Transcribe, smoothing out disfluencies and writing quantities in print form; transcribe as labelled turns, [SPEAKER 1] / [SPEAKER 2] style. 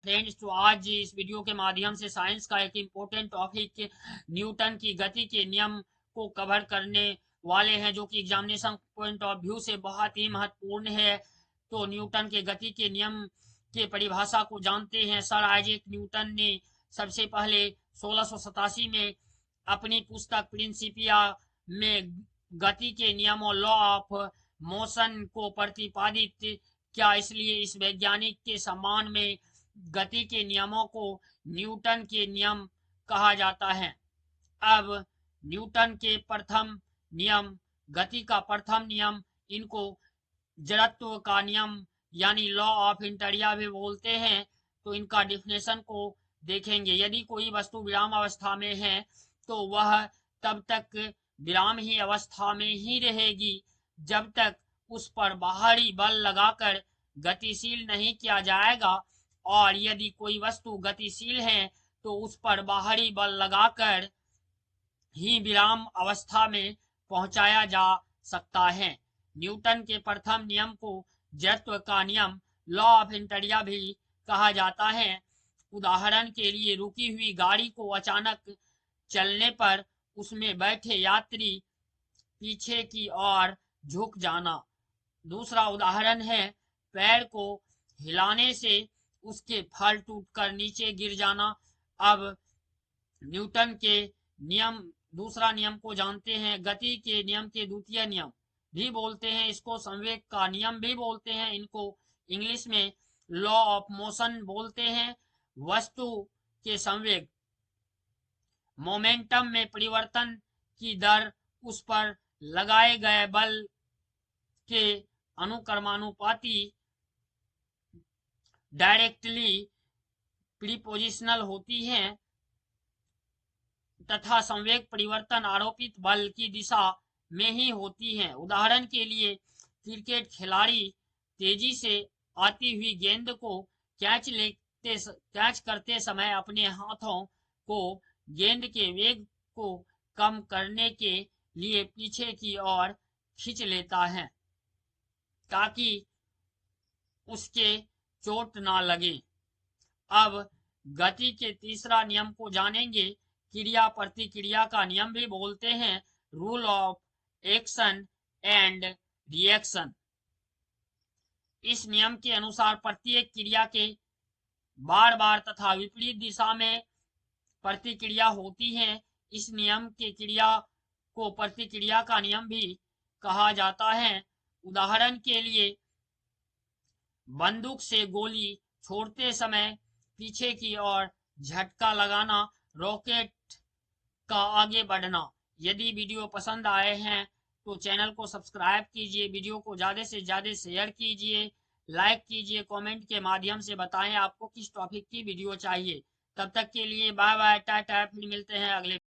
[SPEAKER 1] Friends, तो आज इस वीडियो के माध्यम से साइंस का एक इम्पोर्टेंट टॉपिक न्यूटन की गति के नियम को कवर करने वाले हैं, जो कि एग्जामिनेशन पॉइंट ऑफ व्यू से बहुत ही महत्वपूर्ण है। तो न्यूटन के गति के नियम के परिभाषा को जानते हैं। सर आइजैक न्यूटन ने सबसे पहले 1687 में अपनी पुस्तक प्रिंसिपिया में गति के नियमों लॉ ऑफ मोशन को प्रतिपादित किया। इसलिए इस वैज्ञानिक के सम्मान में गति के नियमों को न्यूटन के नियम कहा जाता है। अब न्यूटन के प्रथम नियम, गति का प्रथम नियम, इनको जड़त्व का नियम यानी लॉ ऑफ इंटरिया भी बोलते हैं। तो इनका डिफिनेशन को देखेंगे। यदि कोई वस्तु विराम अवस्था में है तो वह तब तक विराम ही अवस्था में ही रहेगी जब तक उस पर बाहरी बल लगाकर गतिशील नहीं किया जाएगा, और यदि कोई वस्तु गतिशील है तो उस पर बाहरी बल लगाकर ही विराम अवस्था में पहुंचाया जा सकता है। न्यूटन के प्रथम नियम को जड़त्व का नियम लॉ ऑफ इंटरिया भी कहा जाता है। उदाहरण के लिए रुकी हुई गाड़ी को अचानक चलने पर उसमें बैठे यात्री पीछे की ओर झुक जाना। दूसरा उदाहरण है पैर को हिलाने से उसके फल टूटकर नीचे गिर जाना। अब न्यूटन के नियम, दूसरा नियम को जानते हैं। गति के नियम के द्वितीय नियम भी बोलते हैं, इसको संवेग का नियम भी बोलते हैं, इनको इंग्लिश में लॉ ऑफ मोशन बोलते हैं। वस्तु के संवेग, मोमेंटम में परिवर्तन की दर उस पर लगाए गए बल के अनुक्रमानुपाती डायरेक्टली प्रीपोजिशनल होती हैं तथा संवेग परिवर्तन आरोपित बल की दिशा में ही होती है। उदाहरण के लिए क्रिकेट खिलाड़ी तेजी से आती हुई गेंद को कैच करते समय अपने हाथों को गेंद के वेग को कम करने के लिए पीछे की ओर खींच लेता है ताकि उसके चोट ना लगे। अब गति के तीसरा नियम को जानेंगे। क्रिया प्रतिक्रिया का नियम भी बोलते हैं, rule of action and reaction. इस नियम के अनुसार प्रत्येक क्रिया के बार बार तथा विपरीत दिशा में प्रतिक्रिया होती है। इस नियम के क्रिया को प्रतिक्रिया का नियम भी कहा जाता है। उदाहरण के लिए बंदूक से गोली छोड़ते समय पीछे की ओर झटका लगाना, रॉकेट का आगे बढ़ना। यदि वीडियो पसंद आए हैं तो चैनल को सब्सक्राइब कीजिए, वीडियो को ज़्यादा से ज़्यादा शेयर कीजिए, लाइक कीजिए, कमेंट के माध्यम से बताएं आपको किस टॉपिक की वीडियो चाहिए। तब तक के लिए बाय बाय, टाटा, फिर मिलते हैं अगले